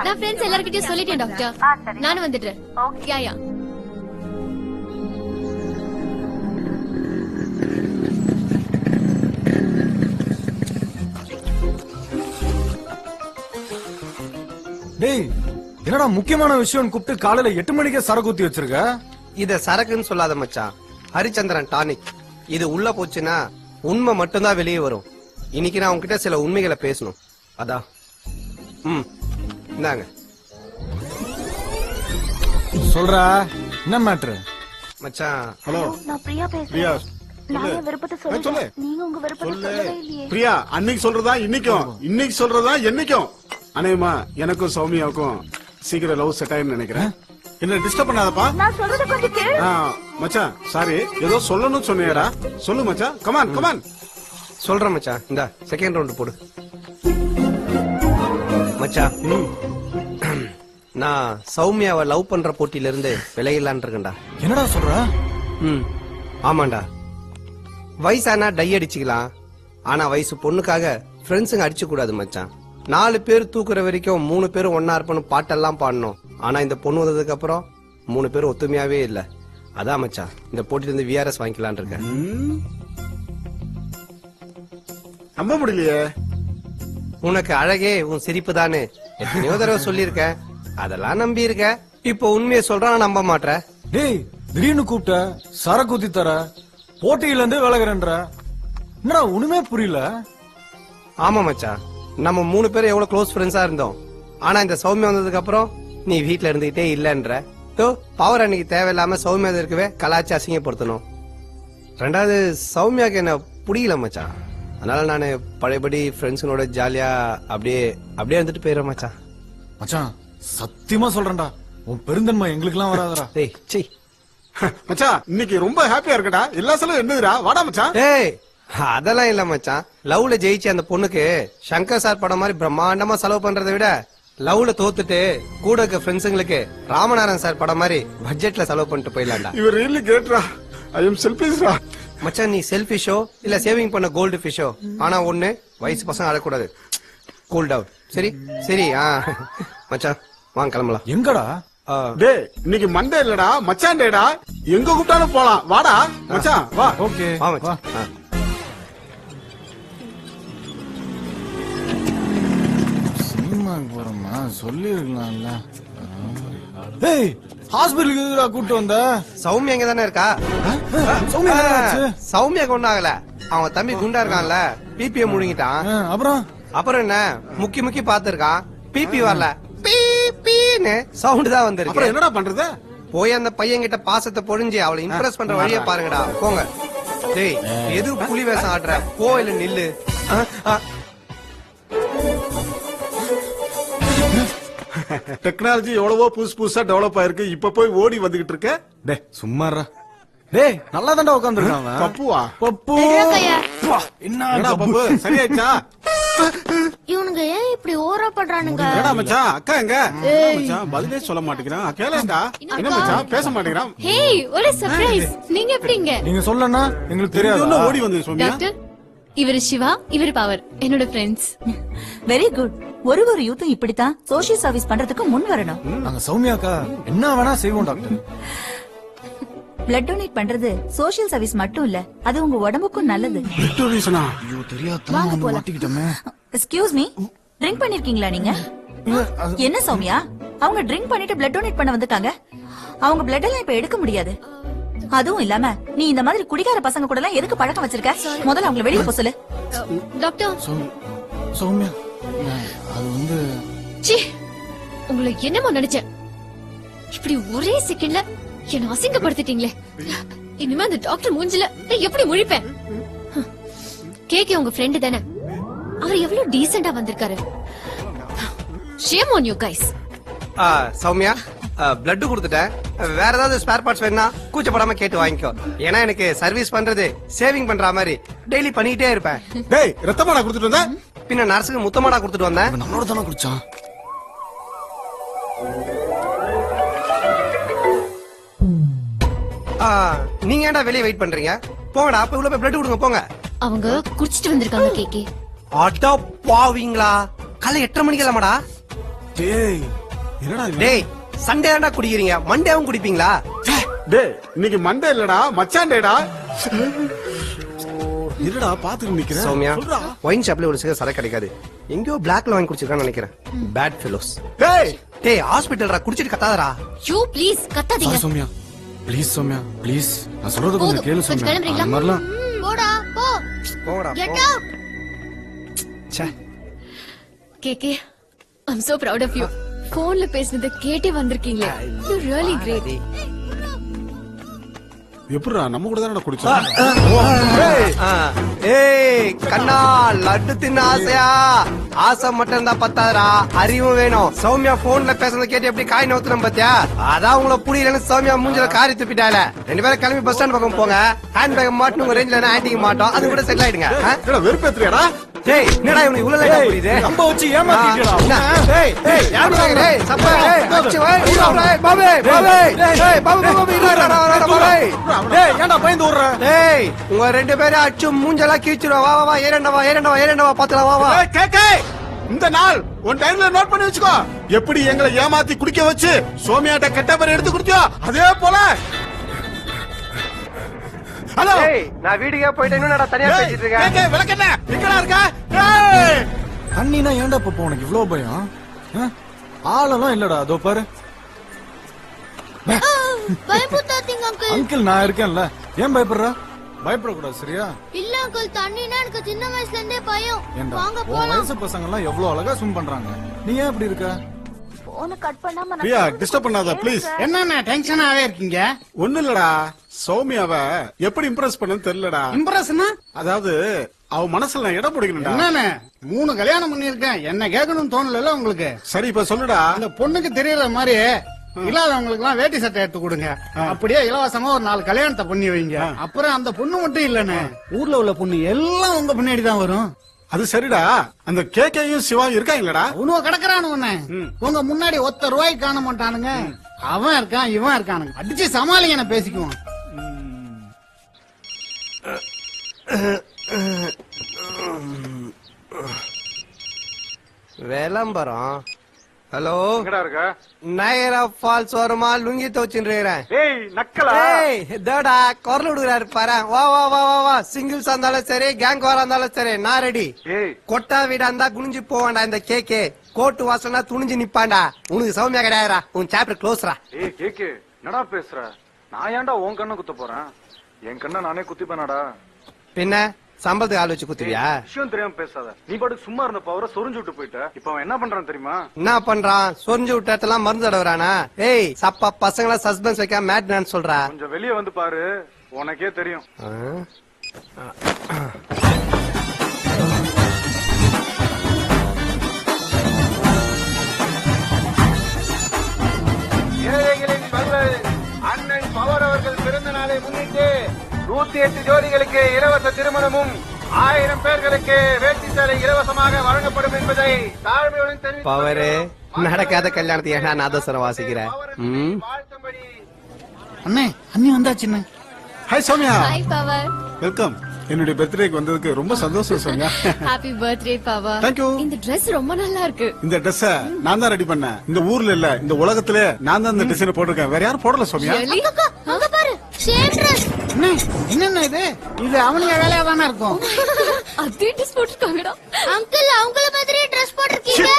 நான் ஃப்ரெண்ட்ஸ் எல்லார்கிட்டயும் சொல்லிட்டேன் டாக்டர். நானும் வந்துடுறேன். யா யா. டேய், என்னடா முக்கியமான விஷயம் கூப்பிட்டு காலையில 8 மணிக்கே சரக்கு ஊத்தி வச்சிருக்க? இத சரக்குன்னு சொல்லாத மச்சான், ஹரிச்சந்திரன் டானிக். இது உள்ள போச்சுன்னா உண்மை மட்டும்தான் வெளியே வரும். இன்னைக்கு நான் உன்கிட்ட சில உண்மைகளை பேசணும், அதான். இந்தாங்க. சொல்றா, என்ன மேட்ரு? மச்சான், ஹலோ, நான் பிரியா பேசுறேன். பிரியா நான் என் விருப்பத்தை சொல்லு. சொல்றேன். நீங்க உங்க விருப்பத்தை சொல்லவே இல்லையே. பிரியா, அன்னைக்கு சொல்றதா இன்னைக்கு சொல்றதா என்னைக்கும். அநேகமா எனக்கும் சௌமியாவுக்கும் சீக்கிரம் லவ் செட் ஆயின்னு நினைக்கிறேன். என்ன டிஸ்டர்ப் பண்ணாதப்பா. நான் சொல்றத கொஞ்சம் கேளு. மச்சான் சாரி, ஏதோ சொல்லணும்னு சொன்னியடா. சொல்லு மச்சான், கமான் கமான். சொல்றேன் மச்சான். இந்த செகண்ட் ரவுண்ட் போடு மச்சான். நான் சௌமியாவை லவ் பண்ற போட்டியில இருந்து விலகிடலான் இருக்கேன்டா. என்னடா சொல்ற? ஆமாண்டா. வயசானா டை அடிச்சுக்கலாம், ஆனா வயசு பொண்ணுக்காக ஃப்ரெண்ட்ஸுங்க அடிச்சு கூடாது மச்சான். 4 பேர் தூக்குற வரைக்கும் 3 பேரும் ஒன்னா இருப்பணும் பாட்டெல்லாம் பாடணும். ஆனா இந்த பொண்ணு வந்ததுக்கு அப்புறம் 3 பேரும் ஒத்துமையாவே இல்ல. அதான் மச்சான் இந்த போட்டில இருந்து விஆர்எஸ் வாங்கிக்கலான் இருக்கேன். நம்ப முடியலையே. உனக்கு அழகே உன் சிரிப்பு தானே எத்தனையோ தடவை சொல்லியிருக்கேன், அதெல்லாம் நம்பி இருக்க. இப்போ உண்மையை சொல்றான், நம்ப மாட்டேற. டேய், திடீர்னு கூப்பிட்ட சரக்கு ஊத்தி தர, போட்டியில இருந்து விலகுறேன்ற. என்னடா ஒண்ணுமே புரியல. ஆமா மச்சான், நம்ம 3 பேரும் எவ்வளவு க்ளோஸ் ஃப்ரெண்ட்ஸா இருந்தோம். ஆனா இந்த சௌமியா வந்ததுக்கு அப்புறம் நீ வீட்டுல இருந்துகிட்டே இல்லன்ற. பவர் அன்னைக்கு தேவையில்லாம சௌமியா இருக்கவே கலாச்சி அசிங்கப்படுத்தணும். 2வது சௌமியாக்கு என்ன புரியல மச்சான். அதனால நானு பழையபடி ஃப்ரெண்ட்ஸுங்களோட ஜாலியா அப்படியே இருந்துட்டு போயிடுறேன் மச்சான். மச்சான் சத்தியமா சொல்றேன்டா, உன் பெருந்தன்மை எங்களுக்கு எல்லாம் வராதடா. டேய் சீ மச்சான், இன்னைக்கு ரொம்ப ஹாப்பியா இருக்கடா. எல்லா செலவும் என்னதுடா? வாடா மச்சான். டேய், அதெல்லாம் இல்ல மச்சான். லவ்ல ஜெயிச்சு அந்த பொண்ணுக்கு சங்கர் சார் படம் மாதிரி பிரம்மாண்டமா செலவு பண்றதை விட லவ்ல தோத்துட்டு கூட இருக்க ஃப்ரெண்ட்ஸுங்களுக்கு ராமநாதன் சார் படம் மாதிரி பட்ஜெட்ல செலவு பண்ணிட்டு போயிடலாம்டா. இவர் ரியலி கிரேட்ரா. ஐ அம் செல்ஃபிஷ்ரா. மச்சான், நீ செல்ஃபிஷோ இல்ல சேவிங் பண்ண கோல்டு ஃபிஷோ, ஆனா ஒண்ணு, வயசு பசங்க அழக்கூடாது. Cool down. சரி சரி. மச்சான் வாங்க கிளம்பலாம். எங்கடா? டேய், இன்னைக்கு மண்டே இல்லடா, மச்சான் டேடா. எங்க கூப்பிட்டாலும் போலாம். வாடா மச்சான், வா. ஓகே வா மச்சான். சினிமாக்கு போறோமா சொல்லிருக்கலாம்ல. டேய், ஹாஸ்பிடலுக்கு எதுடா கூட்டு வந்த? சௌமியா இங்க தானே இருக்கா? சௌமியாக்கு ஒண்ணும் ஆகல. அவன் தம்பி குண்டா இருக்கான்ல, பிபிஎம் முழுங்கிட்டான். அப்புறம் என்ன, முக்கி பாத்துருக்கான், பிபி வரல, பீன்னு சவுண்ட் தான் வந்திருக்கு. அப்புறம் என்னடா பண்றது? போய் அந்த பையன் கிட்ட பாசத்தை பொழிஞ்சு அவளை இம்ப்ரெஸ் பண்ற வழியை பாருங்கடா. போங்க. டேய், எது புலி வேஷம் ஆடுற? போ இல்ல நில்லு. டெக்னாலஜி எவ்வளவோ புதுசா டெவலப் ஆயிருக்கு. இப்ப போய் ஓடி வந்துகிட்டு இருக்க. டேய் சும்மாறா. டேய், நல்லா தான்டா உட்கார்ந்திருக்கான். பப்புவா? பப்பு என்ன பப்பு? சரியாயிடுச்சா? இவனுங்க ஏன் இப்படி ஓவரா பண்றானுங்க? என்னடா மச்சான், அக்கா எங்க? மச்சான் பதிலே சொல்ல மாட்டேங்கிறான். கேளேண்டா. என்ன மச்சான் பேச மாட்டேங்கிறான்? Hey, what a surprise. நீங்க எப்படிங்க? நீங்க சொல்லனா எங்களுக்கு தெரியாது. என்ன ஓடி வந்து சௌமியா? டாக்டர், இவர் சிவா, இவர் பவர், என்னோட ஃப்ரெண்ட்ஸ். Very good. ஒரு யூத்தும் இப்படித்தான் சோஷியல் சர்வீஸ் பண்றதுக்கு முன் வரணும். நாங்க சௌமியாக்கா என்ன வேணா செய்வோம் டாக்டர். பிளட் டொனேட் பண்றது சோஷியல் சர்வீஸ் மட்டும் இல்ல, அது உங்க உடம்புக்கும் நல்லது. பிளட் டொனேஷனா? ஐயோ தெரியாத மாட்டிக்கிட்டோமே. எக்ஸ்கியூஸ் மீ, ட்ரிங்க் பண்ணிருக்கீங்களா நீங்க? என்ன சௌமியா, அவங்க ட்ரிங்க் பண்ணிட்டு பிளட் டொனேட் பண்ண வந்திருக்காங்க. அவங்க பிளட் எல்லாம் இப்ப எடுக்க முடியாது. அதுவும் இல்லாம நீ இந்த மாதிரி குடிகார பசங்க கூட எல்லாம் எதுக்கு பழக்கம் வச்சிருக்க? முதல்ல அவங்களை வெளியே போக சொல்லு. டாக்டர், சௌமியா அது வந்து உங்களை என்னமோ நினைச்சேன். இப்படி ஒரே செகண்ட்ல என்ன அசிங்கப்படுத்திட்டீங்களே. இனிமே அந்த டாக்டர் மூஞ்சில நான் எப்படி முழிப்பேன்? கேக்கே உங்க ஃப்ரெண்ட் தானே, அவர் எவ்வளவு டீசெண்டா வந்திருக்காரு. Shame on you guys. Soumya, blood கொடுத்துட்டேன். வேற ஏதாவது ஸ்பேர் பார்ட்ஸ் வேணா கூச்சப்படாம கேட்டு வாங்கிக்கோ. ஏன்னா எனக்கு சர்வீஸ் பண்றது சேவிங் பண்ற மாதிரி டெய்லி பண்ணிட்டே இருப்பேன். டேய், ரத்தமாடா கொடுத்துட்டு வந்த? பின்ன நர்ஸுக்கு முத்தமாடா கொடுத்துட்டு வந்தேன். நம்மளோட தானே குடிச்சான். நீங்க ஏன்டா வெளியே வெயிட் பண்றீங்க? போங்கடா, அப்ப உள்ள போய் பிளட் கொடுங்க போங்க. அவங்க குடிச்சிட்டு வந்திருக்காங்க கேக்கே. அட பாவீங்களா, காலை 8:30 மணிக்கு இல்லாமடா? டேய் என்னடா இது? டேய் சண்டே தான்டா குடிக்கிறீங்க மண்டேவும் குடிப்பீங்களா? டேய் இன்னைக்கு மண்டே இல்லடா மச்சான் டேடா. இருடா பாத்துட்டு நிக்கிறேன். சௌமியா சொல்றா. ஒயின் ஷாப்ல ஒரு சிகரெட் சரக்கு கிடைக்காது. எங்கேயோ பிளாக்ல வாங்கி குடிச்சிருக்கான்னு நினைக்கிறேன். Bad fellows. டேய் டேய் ஹாஸ்பிடல்ரா குடிச்சிட்டு கத்தாதடா. யூ ப்ளீஸ் கத்தாதீங்க. Sorry Soumya please Soumya please நான் சொல்றது கொஞ்சம் போதும். கேளு கொஞ்சம் சௌமியா. கிளம்புறீங்களா? அந்த மாதிரிலாம் போடா போ. போங்கடா கெட் போ. அவுட். ச்சே. KK I'm so proud of you. போன்ல பேசுனதை கேட்டே வந்திருக்கீங்களே. You really great. எப்படிடா நம்ம கூட தானடா குடிச்சோம். ஏய் கண்ணா லட்டு தின்ன ஆசையா? ஆசை மட்டும் தான் பத்தாதரா அறிவும் வேணும். சௌமியா போன்ல பேசுறத கேட்டு எப்படி காய் நோத்துறோம் பாத்தியா? அதான் உங்களை புரியலன்னு சௌமியா மூஞ்சில காரி துப்பிட்டால. 2 பேரும் கிளம்பி பஸ் ஸ்டாண்ட் பக்கம் போங்க. ஹேண்ட் பேக் மாட்டணும் உங்க ரேஞ்சில ஆன்டிக்கு மாட்டோம். அது கூட செட்டில் ஆயிடுங்க. என்னடா வெறுப்பேத்துறியாடா? டேய் என்னடா இவனுக்கு இவ்வளவு லேட்டா புரியுது? நம்ப வச்சு ஏமாத்திட்டீங்களா? ஏய் ஏய் யாரு டேய் சப்பா ஏய் அச்சு வை பாபே பாபே ஏய் பாபே பாபே டேய் ஏன்டா பயந்து ஓடுற? டேய் உங்க 2 பேரும் அச்சு மூஞ்செல்லாம் கீச்சிரும். வா வா வா ஏறண்டவா பாத்தலாம் வா வா. ஏய், கேக்கே இந்த நாள் உன் டைம்ல நோட் பண்ணி வச்சுக்கோ. எப்படி எங்களை ஏமாத்தி குடிக்க வச்சு சோமியாட்ட கெட்ட பேர் எடுத்து குடிச்சியோ அதே போல. ஹலோ டேய் நான் வீட்டுக்கே போயிட்டு இன்னும் நான் தனியா பேசிட்டு இருக்கேன். கேக்கே விளக்கென்ன எங்கடா இருக்க? ஏய் அண்ணினா ஏன்டா இப்ப உனக்கு இவ்வளவு பயம்? ஆ? ஆளெல்லாம் இல்லடா அதோ பாரு. பயமுத்தாதீங்க அங்கிள். அங்கிள் நான் இருக்கேன்ல ஏன் பயப்படுற? பயப்படக்கூடாது சரியா? இல்ல அங்கிள் தண்ணினா எனக்கு சின்ன வயசுல இருந்தே பயம். ஏன்டா வாங்க உன் போலாம். வயசு பசங்க எல்லாம் எவ்வளவு அழகா ஸ்விம் பண்றாங்க. நீ ஏன் இப்படி இருக்க? பிரியா டிஸ்டர்ப் பண்ணாத ப்ளீஸ். என்னண்ணா டென்ஷனாவே இருக்கீங்க? ஒண்ணு இல்லடா சௌமியாவ எப்படி இம்ப்ரெஸ் பண்ணு தெரியலடா. இம்ப்ரெஸ்னா அதாவது அவ மனசுல நான் இடம் பிடிக்கணும்டா. என்னண்ணே 3 கல்யாணம் பண்ணிருக்கேன், என்ன கேட்கணும்னு தோணல உங்களுக்கு? சரி இப்ப சொல்லுடா. அந்த பொண்ணுக்கு தெரியற மாதிரி இல்லாதவங்களுக்கு எல்லாம் வேட்டி சட்டை எடுத்து கொடுங்க. அப்படியே இலவசமா ஒரு 4 கல்யாணத்தை பண்ணி வைங்க. அப்புறம் அந்த பொண்ணு மட்டும் இல்லண்ணே, ஊர்ல உள்ள பொண்ணு எல்லாம் உங்க பின்னாடி தான் வரும். அது சரிடா. அந்த கேக்கையும் சிவாவும் இருக்காங்களடா? உனவ கிடக்குறானுங்க உங்க முன்னாடி ஒத்த ரூபாய்க்கு காண மாட்டானுங்க. அவன் இருக்கான் இவன் இருக்கானுங்க, அடிச்சு சமாளிங்க பேசிக்குவான். விளம்பரம். ஹலோ எங்கடா இருக்க? நயரா ஃபால்ஸ் வருமா லுங்கி தோச்சுன்றேன். ஏய் நக்கலா? ஏய் இதோடா குரல் விடுறாரு பாரு. வா வா வா வா வா. சிங்கிள்ஸ் இருந்தாலும் சரி கேங் வாரா இருந்தாலும் சரி நான் ரெடி. ஏய் கொட்டா வீடா இருந்தா குனிஞ்சு போவான்டா இந்த கேக்கே. கோட்டு வாசல்னா துணிஞ்சு நிப்பான்டா. உனக்கு சௌமியா கிடையாதுடா. உன் சாப்டர் க்ளோஸ்ரா. ஏய் கேக்கு என்னடா பேசுற? நான் ஏன்டா உன் கண்ணை குத்த போறேன்? என் கண்ணை நானே குத்திப்பேனாடா. பின்ன சம்பளத்துக்கு ஆள் வச்சு குத்துவியா? விஷயம் தெரியாம பேசாத. நீ பாட்டுக்கு சும்மா இருந்த பவரை சொரிஞ்சு விட்டு போயிட்ட. இப்ப அவன் என்ன பண்றான் தெரியுமா? என்ன பண்றான்? சொரிஞ்சு விட்டதெல்லாம் மருந்து தடவுறானா? ஏய் சப்பா பசங்கள சஸ்பென்ஸ் வைக்க மேட்னான்னு சொல்றா. கொஞ்சம் வெளியே வந்து பாரு, உனக்கே தெரியும். ஏழைகளின் வள்ளல் அண்ணன் பவர் அவர்கள் பிறந்த நாளை முன்னிட்டு 108 ஜோடிகளுக்கு இலவச திருமணமும் 1000 பேர்களுக்கு வேட்டி சேலை இலவசமாக வழங்கப்படும் என்பதை தாழ்மையுடன் தெரிவித்து பவரு நடக்காத கல்யாணத்தை ஏன்னா நாதஸ்வரம் வாசிக்கிறேன். வாழ்த்தும்படி. அண்ணே அண்ணி வந்தாச்சுண்ணே. Hi Soumya. Hi Power. Welcome. என்னுடைய பர்த்டேக்கு வந்ததுக்கு ரொம்ப சந்தோஷம் Soumya. Happy birthday Power. Thank you. இந்த Dress ரொம்ப நல்லா இருக்கு. இந்த ட்ரெஸ் நான் தான் ரெடி பண்ணேன். இந்த ஊர்ல இல்ல இந்த உலகத்திலே நான் தான் இந்த டிசைன் போட்டிருக்கேன். வேற யாரும் போடல சௌமியா. Really? அங்க பாரு சேம் Dress. அண்ணே என்னென்ன இது? இது அவனுங்க வேலையா தானே இருக்கும். அதே ட்ரெஸ் போட்டுருக்காங்கடா. அங்கிள் அவங்கள மாதிரி Dress போட்டிருக்கீங்க.